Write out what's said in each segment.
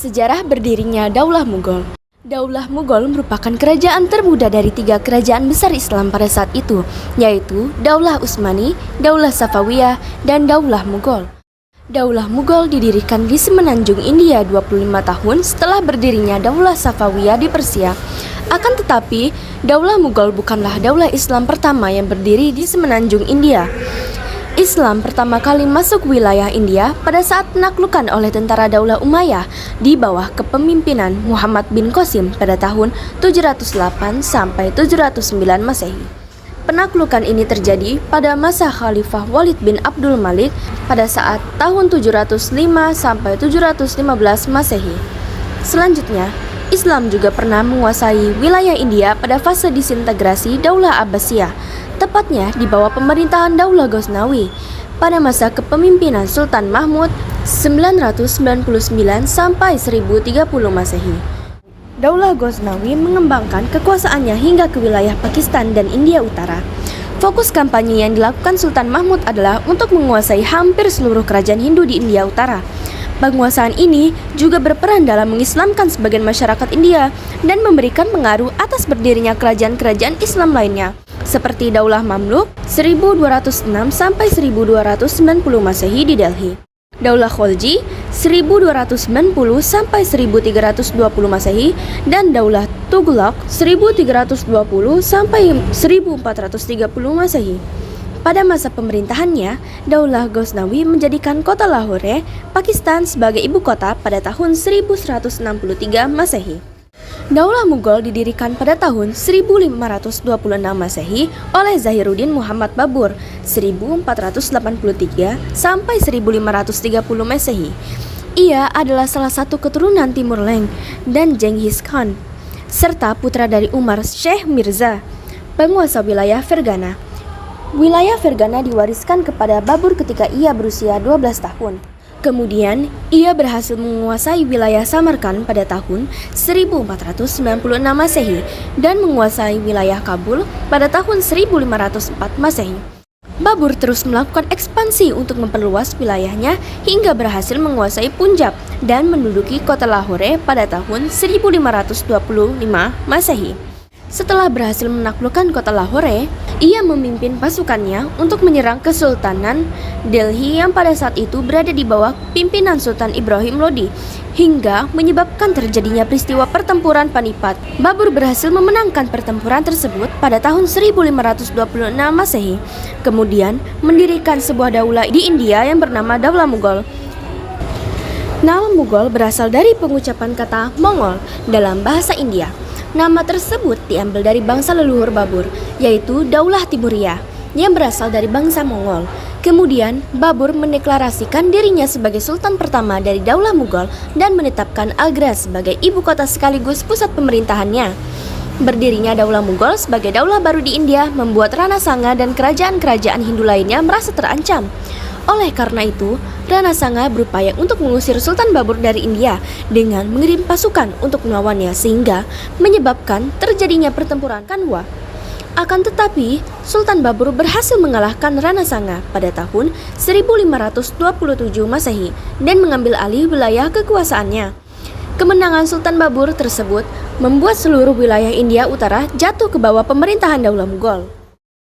Sejarah berdirinya Daulah Mughal. Daulah Mughal merupakan kerajaan termuda dari 3 kerajaan besar Islam pada saat itu, yaitu Daulah Utsmani, Daulah Safawiyah, dan Daulah Mughal. Daulah Mughal didirikan di semenanjung India 25 tahun setelah berdirinya Daulah Safawiyah di Persia. Akan tetapi, Daulah Mughal bukanlah daulah Islam pertama yang berdiri di semenanjung India. Islam pertama kali masuk wilayah India pada saat penaklukan oleh tentara Daulah Umayyah di bawah kepemimpinan Muhammad bin Qasim pada tahun 708 sampai 709 Masehi. Penaklukan ini terjadi pada masa Khalifah Walid bin Abdul Malik pada saat tahun 705 sampai 715 Masehi. Selanjutnya, Islam juga pernah menguasai wilayah India pada fase disintegrasi Daulah Abbasiyah, tepatnya di bawah pemerintahan Daulah Ghaznawi pada masa kepemimpinan Sultan Mahmud 999 sampai 1030 Masehi. Daulah Ghaznawi mengembangkan kekuasaannya hingga ke wilayah Pakistan dan India Utara. Fokus kampanye yang dilakukan Sultan Mahmud adalah untuk menguasai hampir seluruh kerajaan Hindu di India Utara. Penguasaan ini juga berperan dalam mengislamkan sebagian masyarakat India dan memberikan pengaruh atas berdirinya kerajaan-kerajaan Islam lainnya, seperti Daulah Mamluk 1206 sampai 1290 Masehi di Delhi, Daulah Kholji 1290 sampai 1320 Masehi, dan Daulah Tughlaq 1320 sampai 1430 Masehi. Pada masa pemerintahannya, Daulah Ghaznawi menjadikan kota Lahore, Pakistan sebagai ibu kota pada tahun 1163 Masehi. Daulah Mughal didirikan pada tahun 1526 Masehi oleh Zahiruddin Muhammad Babur 1483 sampai 1530 Masehi. Ia adalah salah satu keturunan Timur Leng dan Genghis Khan, serta putra dari Umar Sheikh Mirza, penguasa wilayah Fergana. Wilayah Fergana diwariskan kepada Babur ketika ia berusia 12 tahun. Kemudian, ia berhasil menguasai wilayah Samarkand pada tahun 1496 Masehi dan menguasai wilayah Kabul pada tahun 1504 Masehi. Babur terus melakukan ekspansi untuk memperluas wilayahnya hingga berhasil menguasai Punjab dan menduduki kota Lahore pada tahun 1525 Masehi. Setelah berhasil menaklukkan kota Lahore, ia memimpin pasukannya untuk menyerang Kesultanan Delhi yang pada saat itu berada di bawah pimpinan Sultan Ibrahim Lodi, hingga menyebabkan terjadinya peristiwa pertempuran Panipat. Babur berhasil memenangkan pertempuran tersebut pada tahun 1526 Masehi, kemudian mendirikan sebuah daulah di India yang bernama Daulah Mughal. Nama Mughal berasal dari pengucapan kata Mongol dalam bahasa India. Nama tersebut diambil dari bangsa leluhur Babur, yaitu Daulah Timuriyah, yang berasal dari bangsa Mongol. Kemudian, Babur mendeklarasikan dirinya sebagai sultan pertama dari Daulah Mughal dan menetapkan Agra sebagai ibu kota sekaligus pusat pemerintahannya. Berdirinya Daulah Mughal sebagai daulah baru di India membuat Rana Sanga dan kerajaan-kerajaan Hindu lainnya merasa terancam. Oleh karena itu, Rana Sanga berupaya untuk mengusir Sultan Babur dari India dengan mengirim pasukan untuk melawannya sehingga menyebabkan terjadinya pertempuran Kanwa. Akan tetapi, Sultan Babur berhasil mengalahkan Rana Sanga pada tahun 1527 Masehi dan mengambil alih wilayah kekuasaannya. Kemenangan Sultan Babur tersebut membuat seluruh wilayah India Utara jatuh ke bawah pemerintahan Daulah Mughal.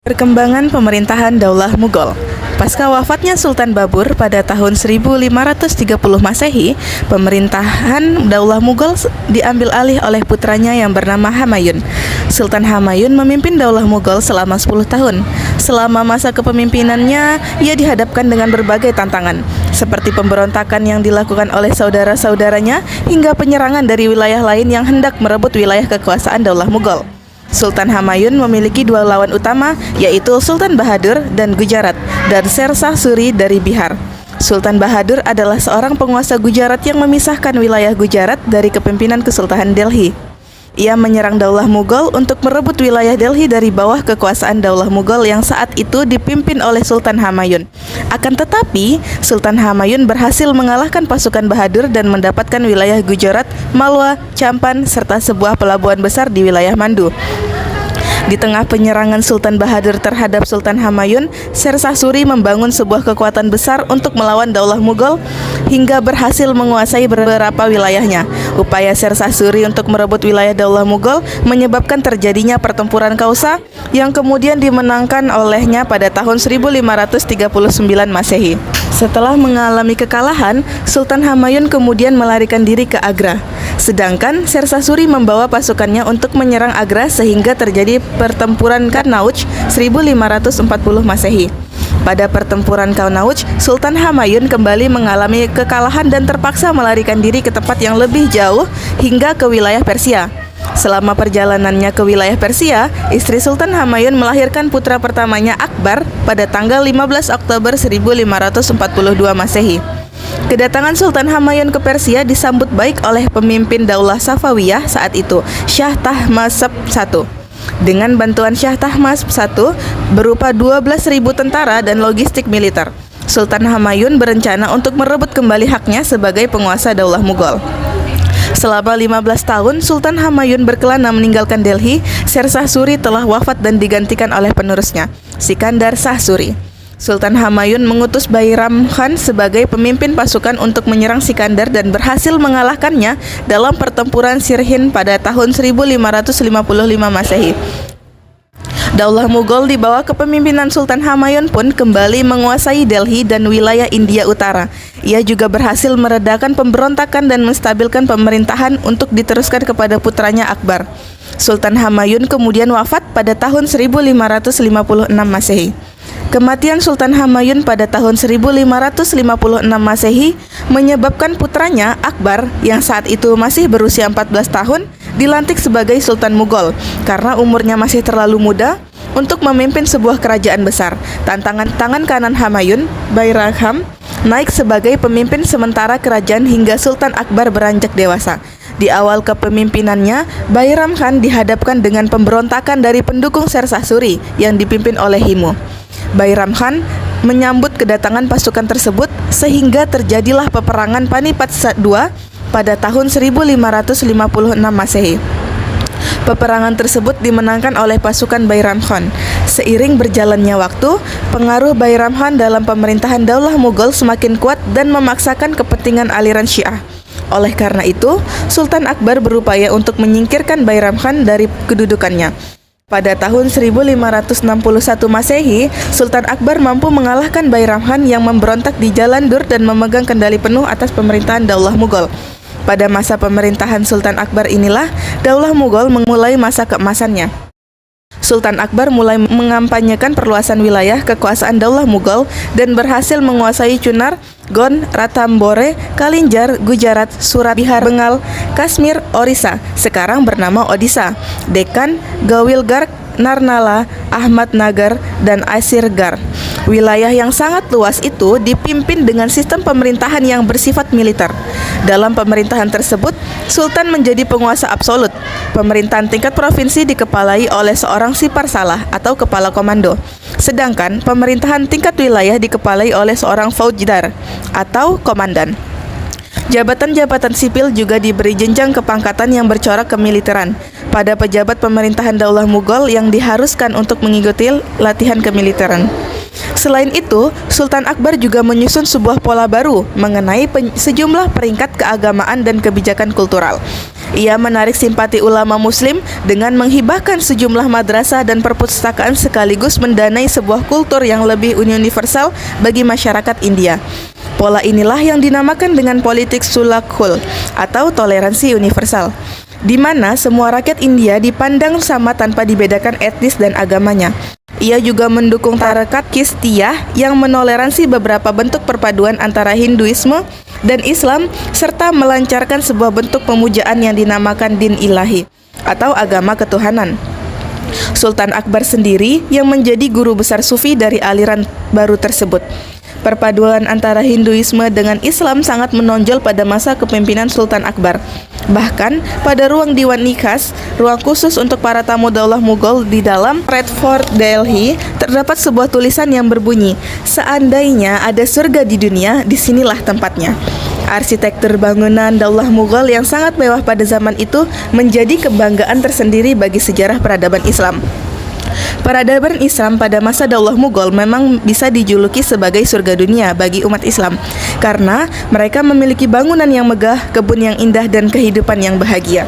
Perkembangan pemerintahan Daulah Mughal. Pasca wafatnya Sultan Babur pada tahun 1530 Masehi, pemerintahan Daulah Mughal diambil alih oleh putranya yang bernama Humayun. Sultan Humayun memimpin Daulah Mughal selama 10 tahun. Selama masa kepemimpinannya, ia dihadapkan dengan berbagai tantangan, seperti pemberontakan yang dilakukan oleh saudara-saudaranya hingga penyerangan dari wilayah lain yang hendak merebut wilayah kekuasaan Daulah Mughal. Sultan Humayun memiliki 2 lawan utama, yaitu Sultan Bahadur dan Gujarat, dan Sher Shah Suri dari Bihar. Sultan Bahadur adalah seorang penguasa Gujarat yang memisahkan wilayah Gujarat dari kepemimpinan Kesultanan Delhi. Ia menyerang Daulah Mughal untuk merebut wilayah Delhi dari bawah kekuasaan Daulah Mughal yang saat itu dipimpin oleh Sultan Humayun. Akan tetapi, Sultan Humayun berhasil mengalahkan pasukan Bahadur dan mendapatkan wilayah Gujarat, Malwa, Champan, serta sebuah pelabuhan besar di wilayah Mandu. Di tengah penyerangan Sultan Bahadur terhadap Sultan Humayun, Sher Shah Suri membangun sebuah kekuatan besar untuk melawan Daulah Mughal hingga berhasil menguasai beberapa wilayahnya. Upaya Sher Shah Suri untuk merebut wilayah Daulah Mughal menyebabkan terjadinya pertempuran Kausa yang kemudian dimenangkan olehnya pada tahun 1539 Masehi. Setelah mengalami kekalahan, Sultan Humayun kemudian melarikan diri ke Agra. Sedangkan Sher Shah Suri membawa pasukannya untuk menyerang Agra sehingga terjadi pertempuran Kannauj 1540 Masehi. Pada pertempuran Kannauj, Sultan Humayun kembali mengalami kekalahan dan terpaksa melarikan diri ke tempat yang lebih jauh hingga ke wilayah Persia. Selama perjalanannya ke wilayah Persia, istri Sultan Humayun melahirkan putra pertamanya Akbar pada tanggal 15 Oktober 1542 Masehi. Kedatangan Sultan Humayun ke Persia disambut baik oleh pemimpin Daulah Safawiyah saat itu, Shah Tahmasp I. Dengan bantuan Shah Tahmasp I berupa 12.000 tentara dan logistik militer, Sultan Humayun berencana untuk merebut kembali haknya sebagai penguasa Daulah Mughal. Selama 15 tahun Sultan Humayun berkelana meninggalkan Delhi, Sher Shah Suri telah wafat dan digantikan oleh penerusnya, Sikandar Shah Suri. Sultan Humayun mengutus Bairam Khan sebagai pemimpin pasukan untuk menyerang Sikandar dan berhasil mengalahkannya dalam pertempuran Sirhind pada tahun 1555 Masehi. Daulah Mughal di bawah kepemimpinan Sultan Humayun pun kembali menguasai Delhi dan wilayah India Utara. Ia juga berhasil meredakan pemberontakan dan menstabilkan pemerintahan untuk diteruskan kepada putranya Akbar. Sultan Humayun kemudian wafat pada tahun 1556 Masehi. Kematian Sultan Humayun pada tahun 1556 Masehi menyebabkan putranya Akbar yang saat itu masih berusia 14 tahun dilantik sebagai Sultan Mughal karena umurnya masih terlalu muda untuk memimpin sebuah kerajaan besar. Tangan kanan Humayun, Bairam Khan, naik sebagai pemimpin sementara kerajaan hingga Sultan Akbar beranjak dewasa. Di awal kepemimpinannya, Bairam Khan dihadapkan dengan pemberontakan dari pendukung Sher Shah Suri yang dipimpin oleh Himu. Bairam Khan menyambut kedatangan pasukan tersebut sehingga terjadilah peperangan Panipat II pada tahun 1556 Masehi. Peperangan tersebut dimenangkan oleh pasukan Bairam Khan. Seiring berjalannya waktu, pengaruh Bairam Khan dalam pemerintahan Daulah Mughal semakin kuat dan memaksakan kepentingan aliran Syiah. Oleh karena itu, Sultan Akbar berupaya untuk menyingkirkan Bairam Khan dari kedudukannya. Pada tahun 1561 Masehi, Sultan Akbar mampu mengalahkan Bairam Khan yang memberontak di Jalan Dur dan memegang kendali penuh atas pemerintahan Daulah Mughal. Pada masa pemerintahan Sultan Akbar inilah Daulah Mughal memulai masa keemasannya. Sultan Akbar mulai mengampanyekan perluasan wilayah kekuasaan Daulah Mughal dan berhasil menguasai Chunar, Gond, Ranthambore, Kalinjar, Gujarat, Surat, Bihar, Bengal, Kashmir, Orissa, sekarang bernama Odisha, Deccan, Gawilgar, Narnala, Ahmadnagar, dan Asirgarh. Wilayah yang sangat luas itu dipimpin dengan sistem pemerintahan yang bersifat militer. Dalam pemerintahan tersebut, Sultan menjadi penguasa absolut. Pemerintahan tingkat provinsi dikepalai oleh seorang Siparsalah atau kepala komando. Sedangkan pemerintahan tingkat wilayah dikepalai oleh seorang Faujdar atau komandan. Jabatan-jabatan sipil juga diberi jenjang kepangkatan yang bercorak kemiliteran pada pejabat pemerintahan Daulah Mughal yang diharuskan untuk mengikuti latihan kemiliteran. Selain itu, Sultan Akbar juga menyusun sebuah pola baru mengenai sejumlah peringkat keagamaan dan kebijakan kultural. Ia menarik simpati ulama muslim dengan menghibahkan sejumlah madrasah dan perpustakaan sekaligus mendanai sebuah kultur yang lebih universal bagi masyarakat India. Pola inilah yang dinamakan dengan politik Sulakhul atau toleransi universal, di mana semua rakyat India dipandang sama tanpa dibedakan etnis dan agamanya. Ia juga mendukung tarekat Qistiyah yang menoleransi beberapa bentuk perpaduan antara Hinduisme dan Islam serta melancarkan sebuah bentuk pemujaan yang dinamakan din ilahi atau agama ketuhanan. Sultan Akbar sendiri yang menjadi guru besar sufi dari aliran baru tersebut. Perpaduan antara Hinduisme dengan Islam sangat menonjol pada masa kepemimpinan Sultan Akbar. Bahkan pada ruang Diwan Nikas, ruang khusus untuk para tamu Daulah Mughal di dalam Red Fort Delhi, terdapat sebuah tulisan yang berbunyi, "Seandainya ada surga di dunia, disinilah tempatnya." Arsitektur bangunan Daulah Mughal yang sangat mewah pada zaman itu menjadi kebanggaan tersendiri bagi sejarah peradaban Islam. Peradaban Islam pada masa Daulah Mughal memang bisa dijuluki sebagai surga dunia bagi umat Islam karena mereka memiliki bangunan yang megah, kebun yang indah, dan kehidupan yang bahagia.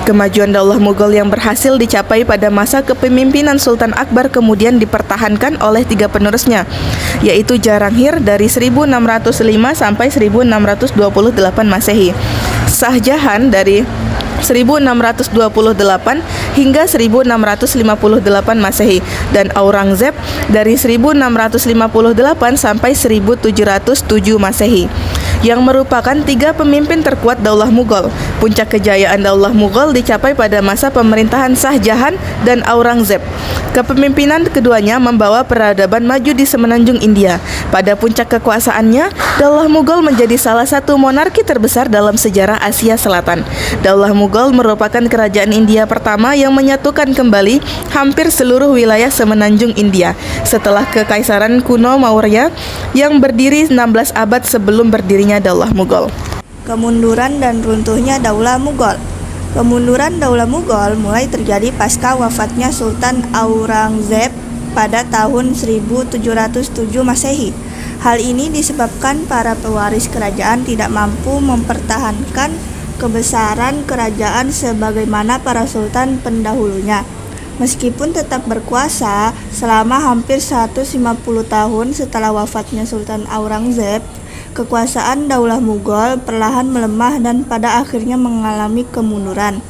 Kemajuan Daulah Mughal yang berhasil dicapai pada masa kepemimpinan Sultan Akbar kemudian dipertahankan oleh 3 penerusnya, yaitu Jaranghir dari 1605 sampai 1628 Masehi, Shah Jahan dari 1628 hingga 1658 Masehi, dan Aurangzeb dari 1658 sampai 1707 Masehi, yang merupakan 3 pemimpin terkuat Daulah Mughal. Puncak kejayaan Daulah Mughal dicapai pada masa pemerintahan Shah Jahan dan Aurangzeb. Kepemimpinan keduanya membawa peradaban maju di semenanjung India. Pada puncak kekuasaannya, Daulah Mughal menjadi salah satu monarki terbesar dalam sejarah Asia Selatan. Daulah Mughal merupakan kerajaan India pertama yang menyatukan kembali hampir seluruh wilayah semenanjung India setelah Kekaisaran kuno Maurya yang berdiri 16 abad sebelum berdirinya Daulah Mughal. Kemunduran dan runtuhnya Daulah Mughal. Kemunduran Daulah Mughal mulai terjadi pasca wafatnya Sultan Aurangzeb pada tahun 1707 Masehi. Hal ini disebabkan para pewaris kerajaan tidak mampu mempertahankan kebesaran kerajaan sebagaimana para sultan pendahulunya. Meskipun tetap berkuasa selama hampir 150 tahun setelah wafatnya Sultan Aurangzeb, kekuasaan Daulah Mughal perlahan melemah dan pada akhirnya mengalami kemunduran.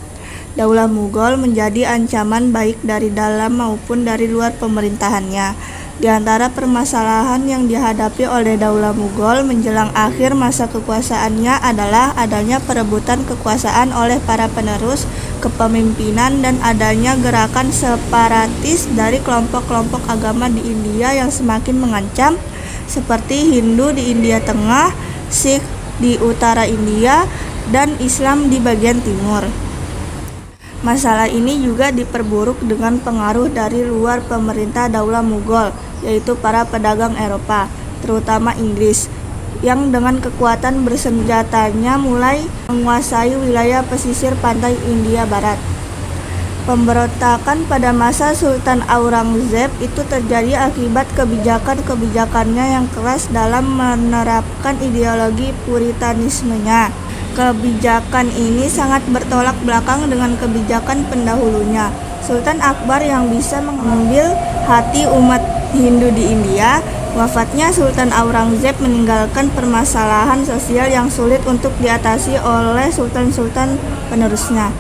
Daulah Mughal menjadi ancaman baik dari dalam maupun dari luar pemerintahannya. Di antara permasalahan yang dihadapi oleh Daulah Mughal menjelang akhir masa kekuasaannya adalah adanya perebutan kekuasaan oleh para penerus kepemimpinan dan adanya gerakan separatis dari kelompok-kelompok agama di India yang semakin mengancam, seperti Hindu di India Tengah, Sikh di utara India, dan Islam di bagian timur. Masalah ini juga diperburuk dengan pengaruh dari luar pemerintah Daulah Mughal, yaitu para pedagang Eropa, terutama Inggris, yang dengan kekuatan bersenjatanya mulai menguasai wilayah pesisir pantai India Barat. Pemberontakan pada masa Sultan Aurangzeb itu terjadi akibat kebijakan-kebijakannya yang keras dalam menerapkan ideologi Puritanismenya. Kebijakan ini sangat bertolak belakang dengan kebijakan pendahulunya. Sultan Akbar yang bisa mengambil hati umat Hindu di India, wafatnya Sultan Aurangzeb meninggalkan permasalahan sosial yang sulit untuk diatasi oleh sultan-sultan penerusnya.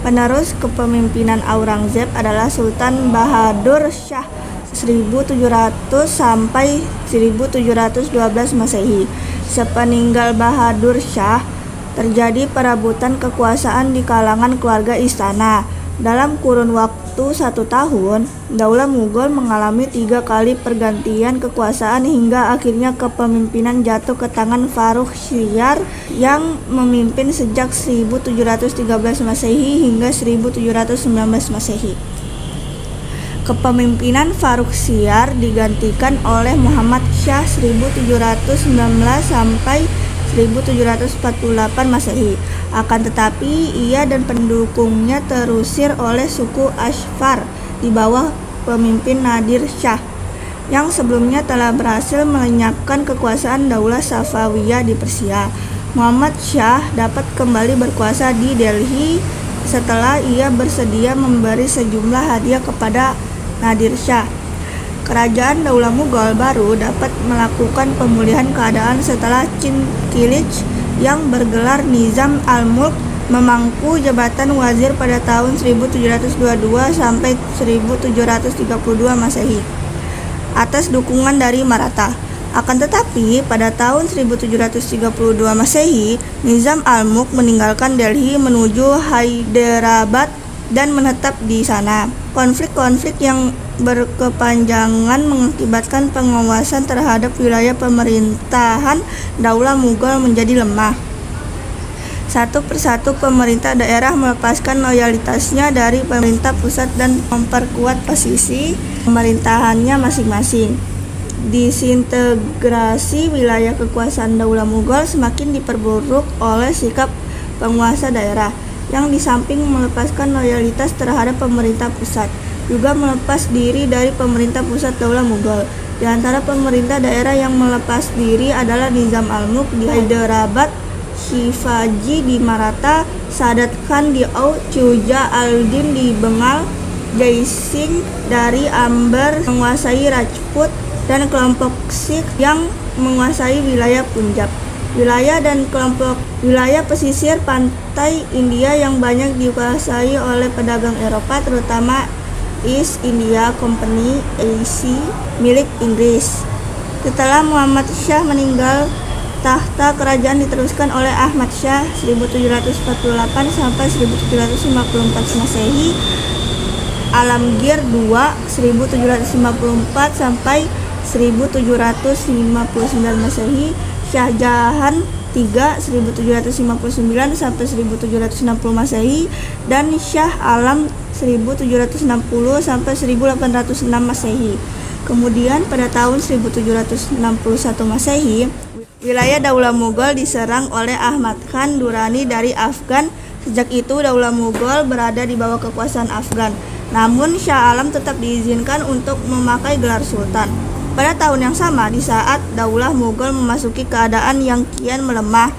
Penerus kepemimpinan Aurangzeb adalah Sultan Bahadur Shah 1700 sampai 1712 Masehi. Sepeninggal Bahadur Shah, terjadi perebutan kekuasaan di kalangan keluarga istana. Dalam kurun waktu 1 tahun, Daulah Mughal mengalami 3 kali pergantian kekuasaan hingga akhirnya kepemimpinan jatuh ke tangan Farrukhsiyar yang memimpin sejak 1713 Masehi hingga 1719 Masehi. Kepemimpinan Farrukhsiyar digantikan oleh Muhammad Shah 1719 sampai 1748 Masehi. Akan tetapi, ia dan pendukungnya terusir oleh suku Ashfar di bawah pemimpin Nadir Shah, yang sebelumnya telah berhasil melenyapkan kekuasaan Daulah Safawiyah di Persia. Muhammad Shah dapat kembali berkuasa di Delhi setelah ia bersedia memberi sejumlah hadiah kepada Nadir Shah. Kerajaan Daulah Mughal baru dapat melakukan pemulihan keadaan setelah Chin Kilich yang bergelar Nizam al-Mulk memangku jabatan wazir pada tahun 1722 sampai 1732 Masehi atas dukungan dari Maratha. Akan tetapi, pada tahun 1732 Masehi, Nizam al-Mulk meninggalkan Delhi menuju Hyderabad dan menetap di sana. Konflik-konflik yang berkepanjangan mengakibatkan pengawasan terhadap wilayah pemerintahan Daulah Mughal menjadi lemah. Satu persatu pemerintah daerah melepaskan loyalitasnya dari pemerintah pusat dan memperkuat posisi pemerintahannya masing-masing. Disintegrasi wilayah kekuasaan Daulah Mughal semakin diperburuk oleh sikap penguasa daerah yang di samping melepaskan loyalitas terhadap pemerintah pusat, juga melepas diri dari pemerintah pusat Daulah Mughal. Di antara pemerintah daerah yang melepas diri adalah Nizam al-Mulk di Hyderabad, Shivaji di Maratha, Sadat Khan di Oudh, Shuja al-Din di Bengal, Jai Singh dari Amber menguasai Rajput, dan kelompok Sikh yang menguasai wilayah Punjab. Wilayah dan kelompok wilayah pesisir pantai India yang banyak dikuasai oleh pedagang Eropa, terutama East India Company (EIC) milik Inggris. Setelah Muhammad Shah meninggal, tahta kerajaan diteruskan oleh Ahmad Shah 1748 sampai 1754 Masehi, Alamgir II 1754 sampai 1759 Masehi, Shah Jahan III 1759 sampai 1760 Masehi, dan Shah Alam 1760 sampai 1806 Masehi. Kemudian pada tahun 1761 Masehi, wilayah Daulah Mughal diserang oleh Ahmad Khan Durrani dari Afgan. Sejak itu Daulah Mughal berada di bawah kekuasaan Afgan. Namun Shah Alam tetap diizinkan untuk memakai gelar sultan. Pada tahun yang sama, di saat Daulah Mughal memasuki keadaan yang kian melemah,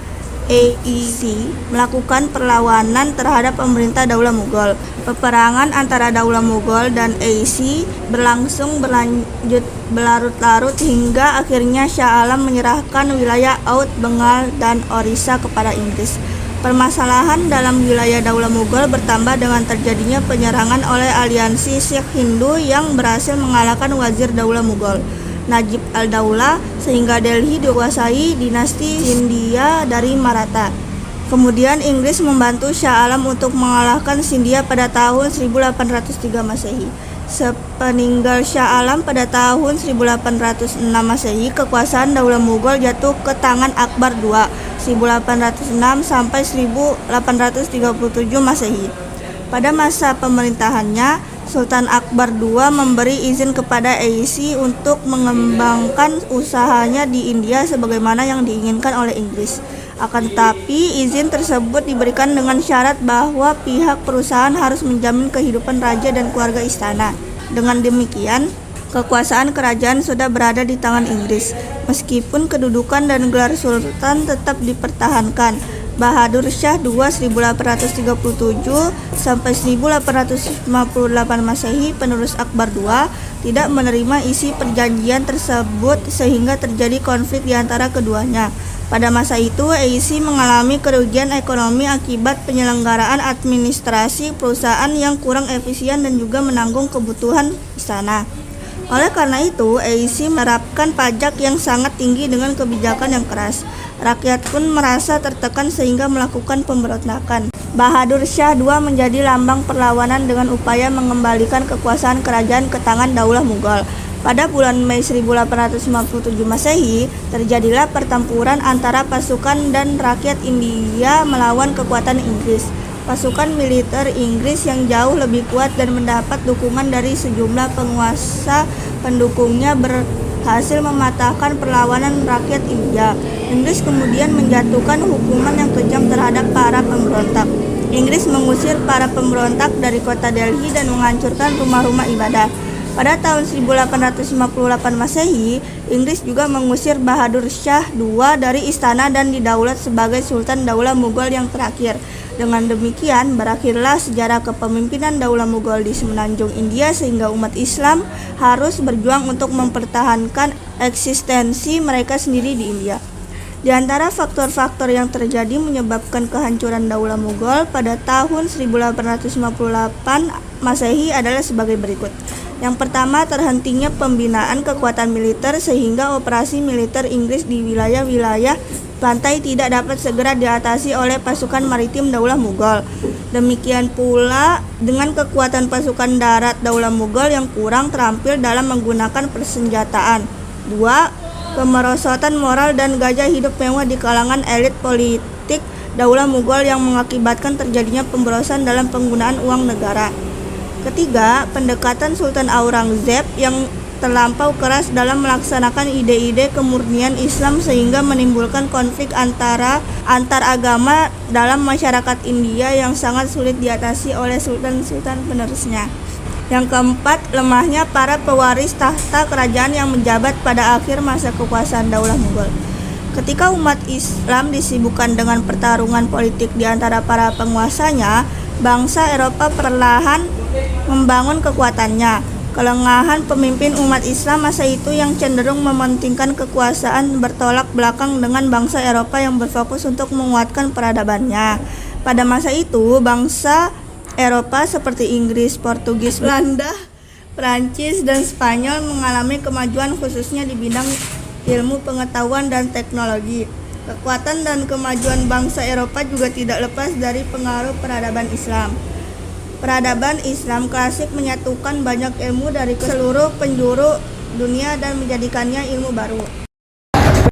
EIC melakukan perlawanan terhadap pemerintah Daulah Mughal. Peperangan antara Daulah Mughal dan EIC berlanjut berlarut-larut hingga akhirnya Shah Alam menyerahkan wilayah Oudh, Bengal, dan Orissa kepada Inggris. Permasalahan dalam wilayah Daulah Mughal bertambah dengan terjadinya penyerangan oleh aliansi Sikh Hindu yang berhasil mengalahkan wazir Daulah Mughal, Najib al-Daulah, sehingga Delhi dikuasai dinasti Scindia dari Maratha. Kemudian Inggris membantu Shah Alam untuk mengalahkan Scindia pada tahun 1803 Masehi. Sepeninggal Shah Alam pada tahun 1806 Masehi, kekuasaan Daulah Mughal jatuh ke tangan Akbar II 1806 sampai 1837 Masehi. Pada masa pemerintahannya, Sultan Akbar II memberi izin kepada EIC untuk mengembangkan usahanya di India sebagaimana yang diinginkan oleh Inggris. Akan tetapi, izin tersebut diberikan dengan syarat bahwa pihak perusahaan harus menjamin kehidupan raja dan keluarga istana. Dengan demikian, kekuasaan kerajaan sudah berada di tangan Inggris. Meskipun kedudukan dan gelar sultan tetap dipertahankan, Bahadur Shah II 1837 sampai 1858 Masehi, penerus Akbar II, tidak menerima isi perjanjian tersebut sehingga terjadi konflik di antara keduanya. Pada masa itu, EIC mengalami kerugian ekonomi akibat penyelenggaraan administrasi perusahaan yang kurang efisien dan juga menanggung kebutuhan istana. Oleh karena itu, EIC menerapkan pajak yang sangat tinggi dengan kebijakan yang keras. Rakyat pun merasa tertekan sehingga melakukan pemberontakan. Bahadur Shah II menjadi lambang perlawanan dengan upaya mengembalikan kekuasaan kerajaan ke tangan Daulah Mughal. Pada bulan Mei 1857 Masehi, terjadilah pertempuran antara pasukan dan rakyat India melawan kekuatan Inggris. Pasukan militer Inggris yang jauh lebih kuat dan mendapat dukungan dari sejumlah penguasa pendukungnya berhasil mematahkan perlawanan rakyat India. Inggris kemudian menjatuhkan hukuman yang kejam terhadap para pemberontak. Inggris mengusir para pemberontak dari kota Delhi dan menghancurkan rumah-rumah ibadah. Pada tahun 1858 Masehi, Inggris juga mengusir Bahadur Shah II dari istana dan didaulat sebagai Sultan Daulah Mughal yang terakhir. Dengan demikian, berakhirlah sejarah kepemimpinan Daulah Mughal di semenanjung India sehingga umat Islam harus berjuang untuk mempertahankan eksistensi mereka sendiri di India. Di antara faktor-faktor yang terjadi menyebabkan kehancuran Daulah Mughal pada tahun 1858 Masehi adalah sebagai berikut. Yang pertama, terhentinya pembinaan kekuatan militer sehingga operasi militer Inggris di wilayah-wilayah pantai tidak dapat segera diatasi oleh pasukan maritim Daulah Mughal. Demikian pula dengan kekuatan pasukan darat Daulah Mughal yang kurang terampil dalam menggunakan persenjataan. 2. Kemerosotan moral dan gaya hidup mewah di kalangan elit politik Daulah Mughal yang mengakibatkan terjadinya pemborosan dalam penggunaan uang negara. Ketiga, pendekatan Sultan Aurangzeb yang terlampau keras dalam melaksanakan ide-ide kemurnian Islam sehingga menimbulkan konflik antar agama dalam masyarakat India yang sangat sulit diatasi oleh sultan-sultan penerusnya. Yang keempat, lemahnya para pewaris tahta kerajaan yang menjabat pada akhir masa kekuasaan Daulah Mughal. Ketika umat Islam disibukkan dengan pertarungan politik di antara para penguasanya, bangsa Eropa perlahan membangun kekuatannya. Kelengahan pemimpin umat Islam masa itu yang cenderung mementingkan kekuasaan bertolak belakang dengan bangsa Eropa yang berfokus untuk menguatkan peradabannya. Pada masa itu, bangsa Eropa seperti Inggris, Portugis, Belanda, Prancis, dan Spanyol mengalami kemajuan khususnya di bidang ilmu pengetahuan dan teknologi. Kekuatan dan kemajuan bangsa Eropa juga tidak lepas dari pengaruh peradaban Islam. Peradaban Islam klasik menyatukan banyak ilmu dari seluruh penjuru dunia dan menjadikannya ilmu baru.